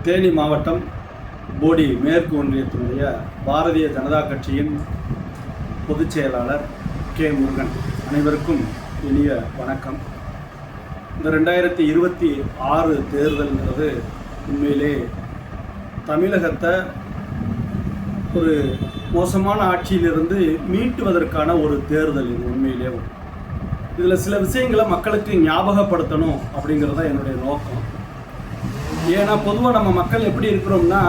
தேனி மாவட்டம் போடி மேற்கு ஒன்றியத்தினுடைய பாரதிய ஜனதா கட்சியின் பொதுச் செயலாளர் கே முருகன். அனைவருக்கும் இனிய வணக்கம். இந்த 2026 தேர்தல்ங்கிறது உண்மையிலே தமிழகத்தை ஒரு மோசமான ஆட்சியிலிருந்து மீட்டுவதற்கான ஒரு தேர்தல். இது உண்மையிலே இதில் சில விஷயங்களை மக்களுக்கு ஞாபகப்படுத்தணும் அப்படிங்கிறது தான் என்னுடைய நோக்கம். ஏன்னா பொதுவாக நம்ம மக்கள் எப்படி இருக்கிறோம்னா,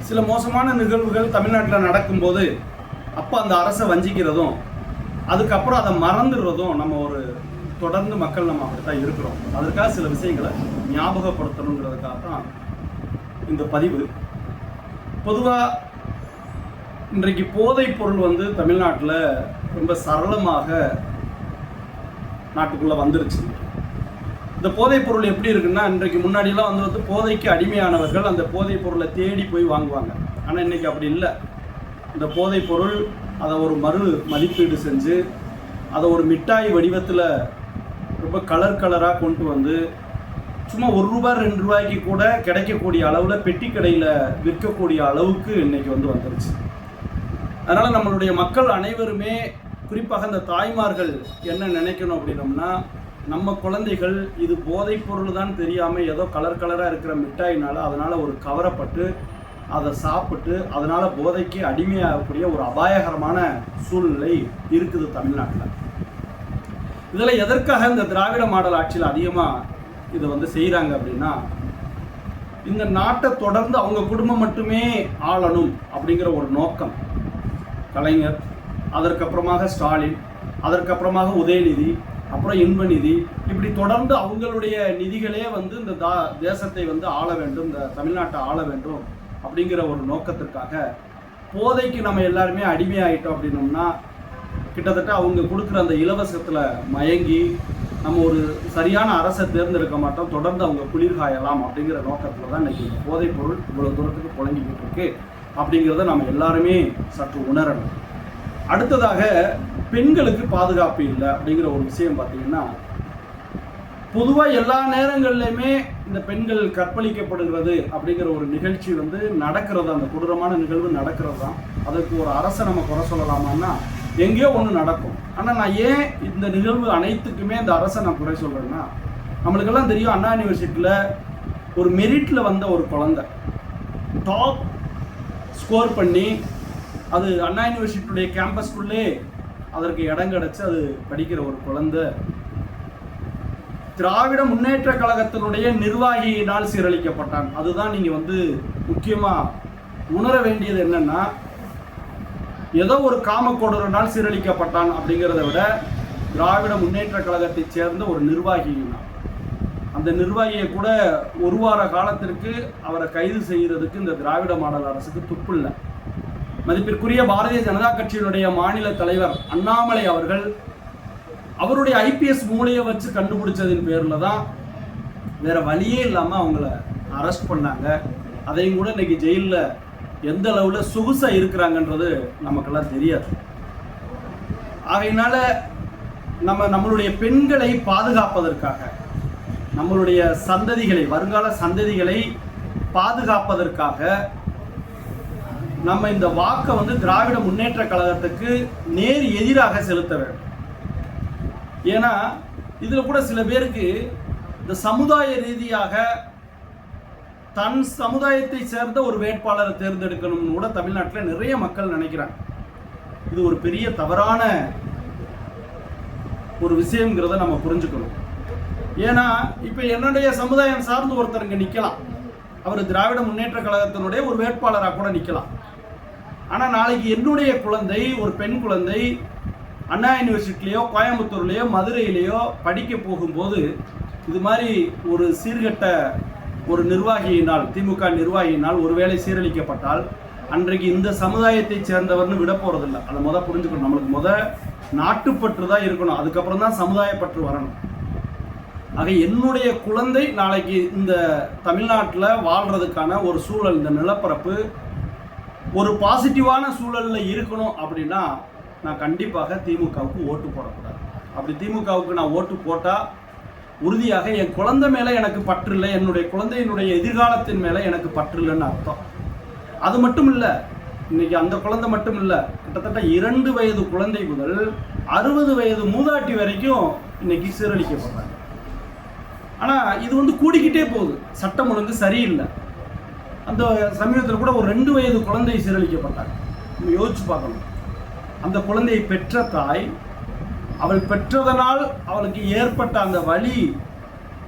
சில மோசமான நிகழ்வுகள் தமிழ்நாட்டில் நடக்கும்போது அப்போ அந்த அரசை வஞ்சிக்கிறதும் அதுக்கப்புறம் அதை மறந்துடுறதும் நம்ம ஒரு தொடர்ந்து மக்கள் நம்ம அப்படி தான் இருக்கிறோம். அதற்காக சில விஷயங்களை ஞாபகப்படுத்தணுங்கிறதுக்காக தான் இந்த பதிவு. பொதுவாக இன்றைக்கு போதைப் பொருள் தமிழ்நாட்டில் ரொம்ப சரளமாக நாட்டுக்குள்ளே வந்துருச்சு. இந்த போதைப் பொருள் எப்படி இருக்குன்னா, இன்றைக்கு முன்னாடியெல்லாம் போதைக்கு அடிமையானவர்கள் அந்த போதைப் பொருளை தேடி போய் வாங்குவாங்க. ஆனால் இன்றைக்கி அப்படி இல்லை. இந்த போதைப் பொருள் அதை ஒரு மறு மதிப்பீடு செஞ்சு அதை ஒரு மிட்டாய் வடிவத்தில் ரொம்ப கலராக கொண்டு வந்து சும்மா ₹1 ₹2 கூட கிடைக்கக்கூடிய அளவில் பெட்டி கடையில் விற்கக்கூடிய அளவுக்கு இன்றைக்கி வந்துருச்சு. அதனால் நம்மளுடைய மக்கள் அனைவருமே, குறிப்பாக இந்த தாய்மார்கள் என்ன நினைக்கணும் அப்படின்னோம்னா, நம்ம குழந்தைகள் இது போதைப் பொருள் தான் தெரியாமல் ஏதோ கலராக இருக்கிற மிட்டாயினால் அதனால் ஒரு கவரப்பட்டு அதை சாப்பிட்டு அதனால் போதைக்கு அடிமையாகக்கூடிய ஒரு அபாயகரமான சூழ்நிலை இருக்குது தமிழ்நாட்டில். இதில் எதற்காக இந்த திராவிட மாடல் ஆட்சியில் அதிகமாக இதை செய்கிறாங்க அப்படின்னா, இந்த நாட்டை தொடர்ந்து அவங்க குடும்பம் மட்டுமே ஆளணும் அப்படிங்கிற ஒரு நோக்கம். கலைஞர், அதற்கப்புறமாக ஸ்டாலின், அதற்கப்புறமாக உதயநிதி, அப்புறம் இன்பநிதி, இப்படி தொடர்ந்து அவங்களுடைய நிதிகளே இந்த தேசத்தை ஆள வேண்டும், இந்த தமிழ்நாட்டை ஆள வேண்டும் அப்படிங்கிற ஒரு நோக்கத்திற்காக போதைக்கு நம்ம எல்லாருமே அடிமையாயிட்டோம் அப்படின்னோம்னா, கிட்டத்தட்ட அவங்க கொடுக்குற அந்த இலவசத்தில் மயங்கி நம்ம ஒரு சரியான அரசை தேர்ந்தெடுக்க மாட்டோம், தொடர்ந்து அவங்க குளிர்காயலாம் அப்படிங்கிற நோக்கத்தில் தான் இன்றைக்கி இந்த போதைப் பொருள் இவ்வளோ தூரத்துக்கு புழங்கிக்கிட்டு இருக்கு அப்படிங்கிறத நம்ம எல்லாருமே சற்று உணரணும். அடுத்ததாக, பெண்களுக்கு பாதுகாப்பு இல்லை அப்படிங்கிற ஒரு விஷயம் பார்த்தீங்கன்னா, பொதுவாக எல்லா நேரங்கள்லையுமே இந்த பெண்கள் கற்பழிக்கப்படுகிறது அப்படிங்கிற ஒரு நிகழ்ச்சி நடக்கிறது, அந்த கொடூரமான நிகழ்வு நடக்கிறது தான். அதற்கு ஒரு அரசை நம்ம குறை சொல்லலாமான்னா எங்கேயோ ஒன்று நடக்கும். ஆனால் நான் ஏன் இந்த நிகழ்வு அனைத்துக்குமே இந்த அரசை நான் குறை சொல்கிறேன்னா, நம்மளுக்கெல்லாம் தெரியும், அண்ணா யூனிவர்சிட்டியில் ஒரு மெரிட்டில் வந்த ஒரு குழந்தை டாப் ஸ்கோர் பண்ணி அது அண்ணா யூனிவர்சிட்டியுடைய கேம்பஸ்குள்ளே அதற்கு இடம் கிடச்சி அது படிக்கிற ஒரு குழந்தை திராவிட முன்னேற்ற கழகத்தினுடைய நிர்வாகியினால் சீரழிக்கப்பட்டான். அதுதான் நீங்கள் முக்கியமாக உணர வேண்டியது. என்னன்னா, ஏதோ ஒரு காமக்கொடூரனால் சீரழிக்கப்பட்டான் அப்படிங்கிறத விட திராவிட முன்னேற்ற கழகத்தை சேர்ந்த ஒரு நிர்வாகியினால், அந்த நிர்வாகியை கூட ஒரு வார காலத்திற்கு அவரை கைது செய்கிறதுக்கு இந்த திராவிட மாடல் அரசுக்கு துப்பு இல்லை. மதிப்பிற்குரிய பாரதிய ஜனதா கட்சியினுடைய மாநில தலைவர் அண்ணாமலை அவர்கள் அவருடைய IPS மூளையை வச்சு கண்டுபிடிச்சதின் பேரில் தான் வேற வழியே இல்லாமல் அவங்கள அரெஸ்ட் பண்ணாங்க. அதையும் கூட இன்னைக்கு ஜெயிலில் எந்த அளவில் சொகுசாக இருக்கிறாங்கன்றது நமக்கெல்லாம் தெரியாது. ஆகையினால நம்மளுடைய பெண்களை பாதுகாப்பதற்காக, நம்மளுடைய சந்ததிகளை, வருங்கால சந்ததிகளை பாதுகாப்பதற்காக நம்ம இந்த வாக்கை திராவிட முன்னேற்ற கழகத்துக்கு நேர் எதிராக செலுத்த வேண்டும். ஏன்னா இதில் கூட சில பேருக்கு இந்த சமுதாய ரீதியாக தன் சமுதாயத்தை சேர்ந்த ஒரு வேட்பாளரை தேர்ந்தெடுக்கணும்னு கூட தமிழ்நாட்டில் நிறைய மக்கள் நினைக்கிறாங்க. இது ஒரு பெரிய தவறான ஒரு விஷயங்கிறத நம்ம புரிஞ்சுக்கணும். ஏன்னா இப்போ என்னுடைய சமுதாயம் சார்ந்து ஒருத்தர் இங்கே நிற்கலாம், அவர் திராவிட முன்னேற்ற கழகத்தினுடைய ஒரு வேட்பாளராக கூட நிற்கலாம். ஆனால் நாளைக்கு என்னுடைய குழந்தை, ஒரு பெண் குழந்தை அண்ணா யூனிவர்சிட்டிலையோ கோயம்புத்தூர்லேயோ மதுரையிலையோ படிக்க போகும்போது இது மாதிரி ஒரு சீர்கெட்ட ஒரு நிர்வாகியினால், திமுக நிர்வாகியினால் ஒருவேளை சீரழிக்கப்பட்டால் அன்றைக்கு இந்த சமுதாயத்தை சேர்ந்தவர்னு விட போகிறதில்ல. அதை புரிஞ்சுக்கணும். நம்மளுக்கு நாட்டுப்பற்று தான் இருக்கணும், அதுக்கப்புறம் தான் சமுதாயப்பற்று வரணும். ஆக என்னுடைய குழந்தை நாளைக்கு இந்த தமிழ்நாட்டில் வாழ்கிறதுக்கான ஒரு சூழல், இந்த நிலப்பரப்பு ஒரு பாசிட்டிவான சூழலில் இருக்கணும் அப்படின்னா நான் கண்டிப்பாக திமுகவுக்கு ஓட்டு போடக்கூடாது. அப்படி திமுகவுக்கு நான் ஓட்டு போட்டால் உறுதியாக என் குழந்தை மேலே எனக்கு பற்று இல்லை, என்னுடைய குழந்தையினுடைய எதிர்காலத்தின் மேலே எனக்கு பற்று இல்லைன்னு அர்த்தம். அது மட்டும் இல்லை, இன்னைக்கு அந்த குழந்தை மட்டும் இல்லை, கிட்டத்தட்ட 2 வயது குழந்தை முதல் 60 வயது மூதாட்டி வரைக்கும் இன்னைக்கு சீரழிக்கப்படுறாங்க. ஆனால் இது கூடிக்கிட்டே போகுது, சட்டம் ஒழுங்கு சரியில்லை. அந்த சமீபத்தில் கூட ஒரு 2 வயது குழந்தை சீரழிக்கப்பட்டாங்க. யோசிச்சு பார்க்கணும், அந்த குழந்தையை பெற்ற தாய், அவள் பெற்றதனால் அவளுக்கு ஏற்பட்ட அந்த வலி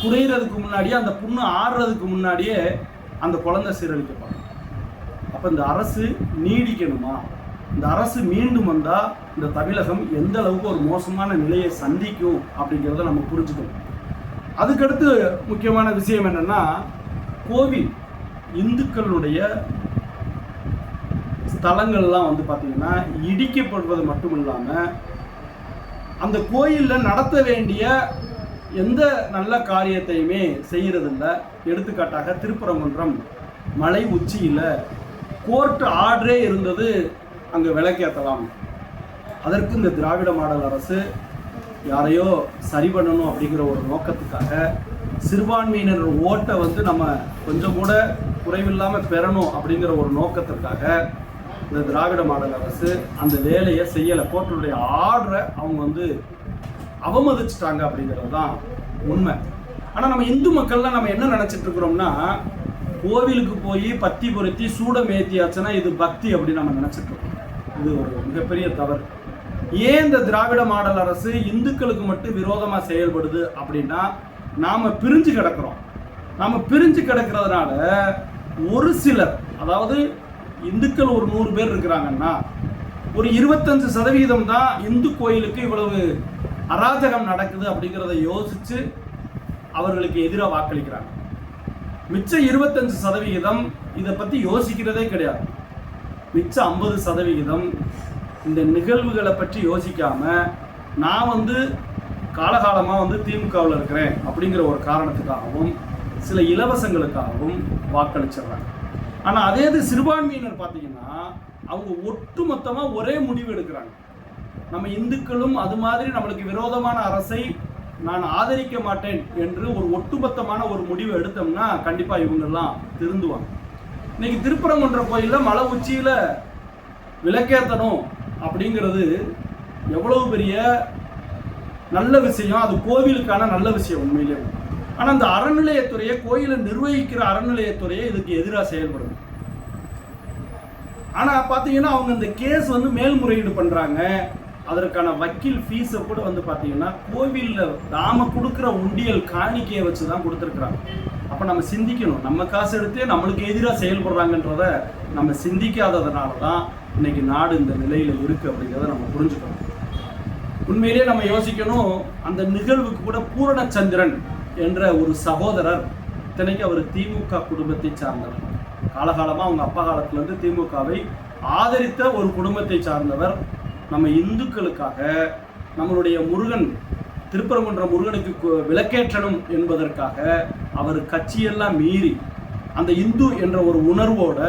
குறையிறதுக்கு முன்னாடியே, அந்த புண்ணு ஆறுறதுக்கு முன்னாடியே அந்த குழந்தை சீரழிக்கப்படும். அப்போ இந்த அரசு நீடிக்கணுமா? இந்த அரசு மீண்டும் வந்தால் இந்த தமிழகம் எந்த அளவுக்கு ஒரு மோசமான நிலையை சந்திக்கும் அப்படிங்கிறத நம்ம புரிஞ்சுக்கணும். அதுக்கடுத்து முக்கியமான விஷயம் என்னன்னா, கோவில் இந்துக்களுடைய ஸ்தலங்கள்லாம் பார்த்தீங்கன்னா இடிக்கப்படுவது மட்டும் இல்லாமல் அந்த கோயிலில் நடத்த வேண்டிய எந்த நல்ல காரியத்தையுமே செய்கிறதில்ல. எடுத்துக்காட்டாக திருப்பரங்குன்றம் மலை உச்சியில் கோர்ட் ஆர்டரே இருந்தது, அங்கே விளக்கேற்றலாம். அதற்கு இந்த திராவிட மாடல் அரசு யாரையோ சரி பண்ணணும் அப்படிங்கிற ஒரு நோக்கத்துக்காக, சிறுபான்மையினர் ஓட்டை நம்ம கொஞ்சம் கூட குறைவில்லாமல் பெறணும் அப்படிங்கிற ஒரு நோக்கத்திற்காக இந்த திராவிட மாடல் அரசு அந்த வேலையை செய்யலை. கோர்ட்டுடைய ஆர்டரை அவங்க அவமதிச்சிட்டாங்க அப்படிங்கிறது தான் உண்மை. ஆனால் நம்ம இந்து மக்கள்லாம் நம்ம என்ன நினச்சிட்டு இருக்கிறோம்னா, கோவிலுக்கு போய் பத்தி பொருத்தி சூடம் ஏற்றியாச்சுன்னா இது பக்தி அப்படின்னு நம்ம நினச்சிட்டு இருக்கோம். இது ஒரு மிகப்பெரிய தவறு. ஏன் இந்த திராவிட மாடல் அரசு இந்துக்களுக்கு மட்டும் விரோதமாக செயல்படுது அப்படின்னா, நாம் பிரிஞ்சு கிடக்கிறோம். நாம் பிரிஞ்சு கிடக்கிறதுனால ஒரு சிலர், அதாவது இந்துக்கள் ஒரு 100 பேர் இருக்கிறாங்கன்னா ஒரு 25% தான் இந்து கோயிலுக்கு இவ்வளவு அராஜகம் நடக்குது அப்படிங்கிறத யோசித்து அவர்களுக்கு எதிராக வாக்களிக்கிறாங்க. மிச்ச 25% இதை பற்றி யோசிக்கிறதே கிடையாது. மிச்ச 50% இந்த நிகழ்வுகளை பற்றி யோசிக்காமல் நான் காலகாலமாக திமுகவில் இருக்கிறேன் அப்படிங்கிற ஒரு காரணத்துக்காகவும் சில இலவசங்களுக்காகவும் வாக்களிச்சிடுறாங்க. ஆனால் அதே இது சிறுபான்மையினர் பார்த்தீங்கன்னா அவங்க ஒட்டு மொத்தமாக ஒரே முடிவு எடுக்கிறாங்க. நம்ம இந்துக்களும் அது மாதிரி நம்மளுக்கு விரோதமான அரசை நான் ஆதரிக்க மாட்டேன் என்று ஒரு ஒட்டுமொத்தமான ஒரு முடிவு எடுத்தோம்னா கண்டிப்பாக இவங்கெல்லாம் திருந்துவாங்க. இன்னைக்கு திருப்பரங்குன்ற கோயிலில் மலை உச்சியில் விளக்கேற்றணும் அப்படிங்கிறது எவ்வளவு பெரிய நல்ல விஷயம், அது கோவிலுக்கான நல்ல விஷயம் உண்மையிலே. ஆனால் அந்த அறநிலையத்துறையை, கோயிலை நிர்வகிக்கிற அறநிலையத்துறையை இதுக்கு எதிராக செயல்படுது. ஆனால் பார்த்தீங்கன்னா அவங்க இந்த கேஸ் மேல்முறையீடு பண்ணுறாங்க. அதற்கான வக்கீல் ஃபீஸை கூட பார்த்தீங்கன்னா கோவிலில் நாம கொடுக்குற உண்டியல் காணிக்கையை வச்சு தான் கொடுத்துருக்குறாங்க. அப்போ நம்ம சிந்திக்கணும், நம்ம காசு எடுத்து நம்மளுக்கு எதிராக செயல்படுறாங்கன்றத நம்ம சிந்திக்காததுனால தான் இன்னைக்கு நாடு இந்த நிலையில் இருக்குது அப்படிங்கிறத நம்ம புரிஞ்சுக்கணும். உண்மையிலே நம்ம யோசிக்கணும். அந்த நிகழ்வுக்கு கூட பூரணச்சந்திரன் என்ற ஒரு சகோதரர், இத்தனைக்கு அவர் திமுக குடும்பத்தை சார்ந்தவர், காலகாலமாக அவங்க அப்பா காலத்திலேருந்து திமுகவை ஆதரித்த ஒரு குடும்பத்தை சார்ந்தவர். நம்ம இந்துக்களுக்காக நம்மளுடைய முருகன், திருப்பரங்குன்ற முருகனுக்கு விளக்கேற்றணும் என்பதற்காக அவர் கட்சியெல்லாம் மீறி அந்த இந்து என்ற ஒரு உணர்வோட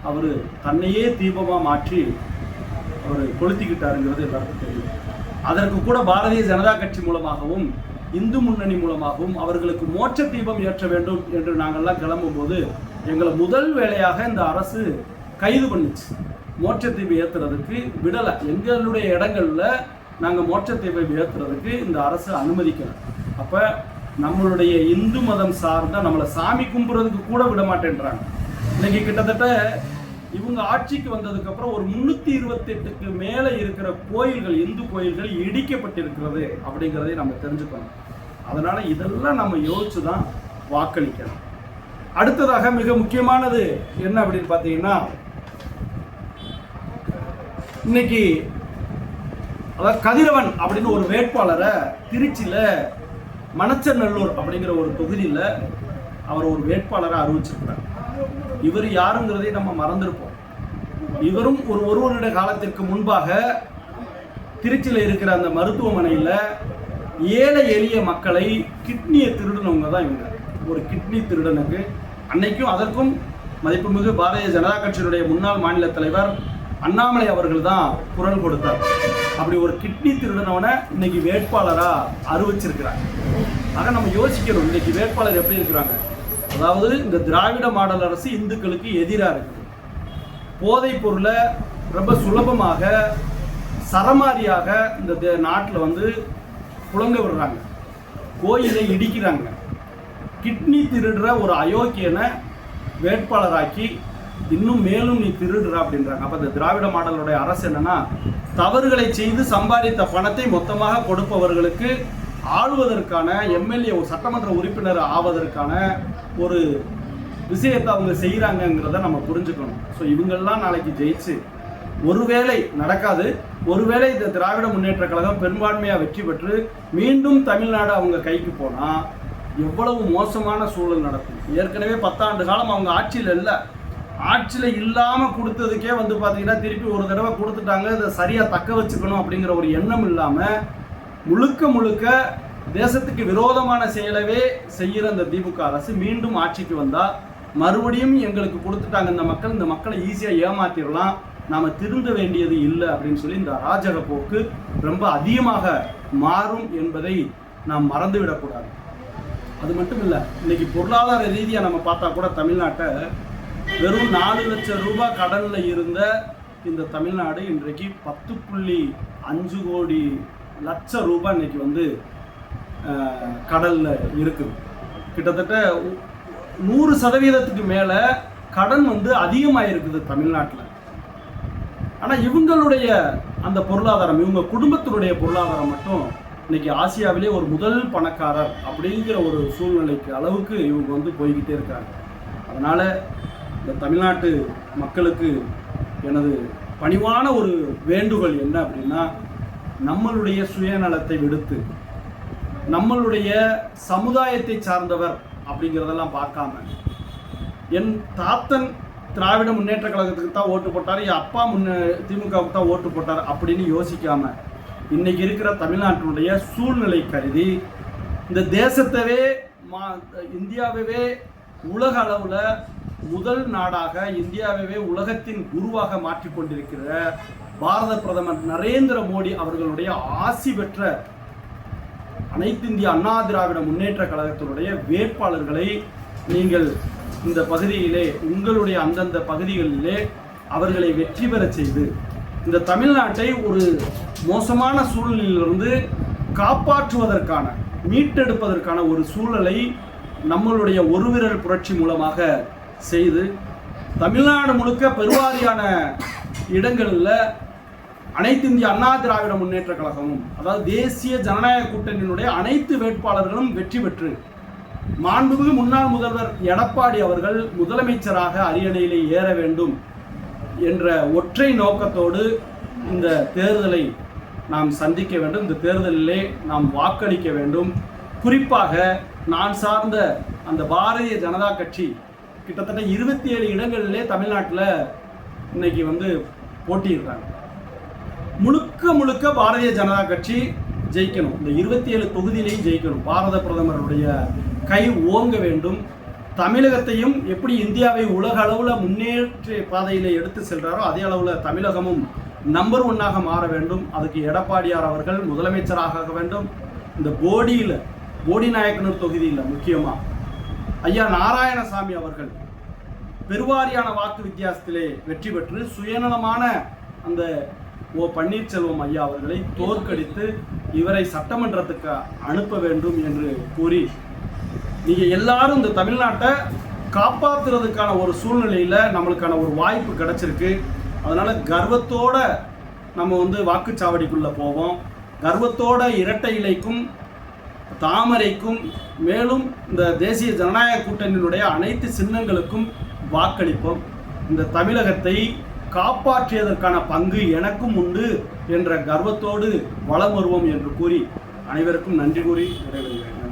அவர் தன்னையே தீபமாக மாற்றி அவர் கொளுத்திக்கிட்டாருங்கிறது எல்லாருக்கும் தெரியும். அதற்கு கூட பாரதிய ஜனதா கட்சி மூலமாகவும் இந்து முன்னணி மூலமாகவும் அவர்களுக்கு மோட்ச தீபம் ஏற்ற வேண்டும் என்று நாங்கள்லாம் கிளம்பும்போது எங்களை முதல் வேலையாக இந்த அரசு கைது பண்ணிச்சு. மோட்ச தீபம் ஏற்றுறதுக்கு விடலை. எங்களுடைய இடங்களில் நாங்கள் மோட்ச தீபம் ஏற்றுறதுக்கு இந்த அரசு அனுமதிக்கலை. அப்போ நம்மளுடைய இந்து மதம் சார்ந்த நம்மளை சாமி கும்பிட்றதுக்கு கூட விட மாட்டேன்றாங்க. இன்னைக்கு கிட்டத்தட்ட இவங்க ஆட்சிக்கு வந்ததுக்கப்புறம் ஒரு 328க்கு மேலே இருக்கிற கோயில்கள், இந்து கோயில்கள் இடிக்கப்பட்டிருக்கிறது அப்படிங்கிறதை நம்ம தெரிஞ்சுக்கணும். அதனால் இதெல்லாம் நம்ம யோசிச்சு தான் வாக்களிக்கணும். அடுத்ததாக மிக முக்கியமானது என்ன அப்படின்னு பார்த்தீங்கன்னா, இன்னைக்கு அதாவது கதிரவன் அப்படின்னு ஒரு வேட்பாளரை திருச்சியில் மணச்சநல்லூர் அப்படிங்கிற ஒரு தொகுதியில் அவர் ஒரு வேட்பாளரை அறிவிச்சிருக்கிறார். இவர் யாருங்கிறதை நம்ம மறந்துருப்போம். இவரும் ஒரு வருட காலத்திற்கு முன்பாக திருச்சியில் இருக்கிற அந்த மருத்துவமனையில் ஏழை எளிய மக்களை கிட்னியை திருடினவங்க தான் இவங்க. ஒரு கிட்னி திருடனுக்கு அன்னைக்கும் அதற்கும் மதிப்புமிகு பாரதிய ஜனதா கட்சியினுடைய முன்னாள் மாநில தலைவர் அண்ணாமலை அவர்கள் தான் குரல் கொடுத்தார். அப்படி ஒரு கிட்னி திருடனவனை இன்னைக்கு வேட்பாளராக அறிவிச்சிருக்கிறார். ஆக நம்ம யோசிக்கணும், இன்றைக்கி வேட்பாளர் எப்படி இருக்கிறாங்க. அதாவது இந்த திராவிட மாடல் அரசு இந்துக்களுக்கு எதிராக இருக்குது. போதைப் பொருளை ரொம்ப சுலபமாக சரமாரியாக இந்த நாட்டில் வந்து புழங்க விடுறாங்க, கோயிலை இடிக்கிறாங்க, கிட்னி திருடுற ஒரு அயோக்கியனை வேட்பாளராக்கி இன்னும் மேலும் நீ திருடுற அப்படின்றாங்க. அப்போ இந்த திராவிட மாடலுடைய அரசு என்னன்னா, தவறுகளை செய்து சம்பாதித்த பணத்தை மொத்தமாக கொடுப்பவர்களுக்கு ஆளுவதற்கான எம்எல்ஏ ஒரு சட்டமன்ற உறுப்பினர் ஆவதற்கான ஒரு விஷயத்தை அவங்க செய்கிறாங்கங்கிறத நம்ம புரிஞ்சுக்கணும். ஸோ இவங்கெல்லாம் நாளைக்கு ஜெயிச்சு ஒருவேளை நடக்காது, ஒருவேளை இந்த திராவிட முன்னேற்ற கழகம் பெரும்பான்மையாக வெற்றி பெற்று மீண்டும் தமிழ்நாடு அவங்க கைக்கு போனால் எவ்வளவு மோசமான சூழல் நடக்கும். ஏற்கனவே 10 ஆண்டு காலம் அவங்க ஆட்சியில் இல்லை, ஆட்சியில் இல்லாமல் கொடுத்ததுக்கே வந்து பார்த்தீங்கன்னா திருப்பி ஒரு தடவை கொடுத்துட்டாங்க, இதை சரியாக தக்க வச்சுக்கணும் அப்படிங்கிற ஒரு எண்ணம் இல்லாமல் முழுக்க முழுக்க தேசத்துக்கு விரோதமான செயலவே செய்கிற இந்த திமுக அரசு மீண்டும் ஆட்சிக்கு வந்தால் மறுபடியும் எங்களுக்கு கொடுத்துட்டாங்க இந்த மக்களை ஈஸியாக ஏமாற்றிடலாம், நாம் திருந்த வேண்டியது இல்லை அப்படின்னு சொல்லி இந்த அராஜக போக்கு ரொம்ப அதிகமாக மாறும் என்பதை நாம் மறந்துவிடக்கூடாது. அது மட்டும் இல்லை, இன்னைக்கு பொருளாதார ரீதியாக நம்ம பார்த்தா கூட தமிழ்நாட்டை வெறும் 4 லட்சம் ரூபாய் கடனில் இருந்த இந்த தமிழ்நாடு இன்றைக்கு 10.5 கோடி லட்சம் ரூபாய் இன்னைக்கு வந்து கடலில் இருக்குது. கிட்டத்தட்ட 100% மேலே கடன் வந்து அதிகமாக இருக்குது தமிழ்நாட்டில். ஆனால் இவங்களுடைய அந்த பொருளாதாரம், இவங்க குடும்பத்தினுடைய பொருளாதாரம் மட்டும் இன்னைக்கு ஆசியாவிலே ஒரு முதல் பணக்காரர் அப்படிங்கிற ஒரு சூழ்நிலைக்கு அளவுக்கு இவங்க வந்து போய்கிட்டே இருக்காங்க. அதனால் இந்த தமிழ்நாட்டு மக்களுக்கு எனது பணிவான ஒரு வேண்டுகோள் என்ன அப்படின்னா, நம்மளுடைய சுயநலத்தை விடுத்து நம்மளுடைய சமுதாயத்தை சார்ந்தவர் அப்படிங்கிறதெல்லாம் பார்க்காம, என் தாத்தன் திராவிட முன்னேற்ற கழகத்துக்கு தான் ஓட்டு போட்டார், என் அப்பா திமுகவுக்கு தான் ஓட்டு போட்டார் அப்படின்னு யோசிக்காம இன்னைக்கு இருக்கிற தமிழ்நாட்டினுடைய சூழ்நிலை கருதி இந்த தேசத்தவே இந்தியாவே உலக அளவில் முதல் நாடாக, இந்தியாவே உலகத்தின் குருவாக மாற்றிக்கொண்டிருக்கிற பாரத பிரதமர் நரேந்திர மோடி அவர்களுடைய ஆசி பெற்ற அனைத்து இந்திய அண்ணா திராவிட முன்னேற்ற கழகத்தினுடைய வேட்பாளர்களை நீங்கள் இந்த பகுதியிலே உங்களுடைய அந்தந்த பகுதிகளிலே அவர்களை வெற்றி பெற செய்து இந்த தமிழ்நாட்டை ஒரு மோசமான சூழ்நிலையிலிருந்து காப்பாற்றுவதற்கான, மீட்டெடுப்பதற்கான ஒரு சூழலை நம்மளுடைய ஒரு விரல் புரட்சி மூலமாக செய்து தமிழ்நாடு முழுக்க பெருவாரியான இடங்களில் அனைத்து இந்திய அண்ணா திராவிட முன்னேற்ற கழகமும், அதாவது தேசிய ஜனநாயக கூட்டணியினுடைய அனைத்து வேட்பாளர்களும் வெற்றி பெற்று மாண்புமிகு முன்னாள் முதல்வர் எடப்பாடி அவர்கள் முதலமைச்சராக அரியணையிலே ஏற வேண்டும் என்ற ஒற்றை நோக்கத்தோடு இந்த தேர்தலை நாம் சந்திக்க வேண்டும். இந்த தேர்தலிலே நாம் வாக்களிக்க வேண்டும். குறிப்பாக நான் சார்ந்த அந்த பாரதிய ஜனதா கட்சி கிட்டத்தட்ட 27 இடங்களிலே தமிழ்நாட்டில் இன்னைக்கு வந்து போட்டியிடுறாங்க. முழுக்க முழுக்க பாரதிய ஜனதா கட்சி ஜெயிக்கணும், இந்த 27 தொகுதியிலையும் ஜெயிக்கணும். பாரத பிரதமருடைய கை ஓங்க வேண்டும். தமிழகத்தையும் எப்படி இந்தியாவை உலக அளவில் முன்னேற்ற பாதையில் எடுத்து செல்றாரோ அதே அளவில் தமிழகமும் நம்பர் 1 மாற வேண்டும். அதுக்கு எடப்பாடியார் அவர்கள் முதலமைச்சராக வேண்டும். இந்த போடி நாயக்கனூர் தொகுதியில் முக்கியமாக ஐயா நாராயணசாமி அவர்கள் பெருவாரியான வாக்கு வித்தியாசத்திலே வெற்றி பெற்று சுயநலமான அந்த பன்னீர்செல்வம் ஐயா அவர்களை தோற்கடித்து இவரை சட்டமன்றத்துக்கு அனுப்ப வேண்டும் என்று கூறி, நீங்கள் எல்லாரும் இந்த தமிழ்நாட்டை காப்பாற்றுறதுக்கான ஒரு சூழ்நிலையில் நம்மளுக்கான ஒரு வாய்ப்பு கிடைச்சிருக்கு. அதனால் கர்வத்தோட நம்ம வந்து வாக்குச்சாவடிக்குள்ளே போவோம். கர்வத்தோட இரட்டை இலைக்கும் தாமரைக்கும் மேலும் இந்த தேசிய ஜனநாயக கூட்டணியினுடைய அனைத்து சின்னங்களுக்கும் வாக்களிப்போம். இந்த தமிழகத்தை காப்பாற்றியதற்கான பங்கு எனக்கும் உண்டு என்ற கர்வத்தோடு வலம் வருவோம் என்று கூறி அனைவருக்கும் நன்றி கூறி விடைபெறுகிறேன்.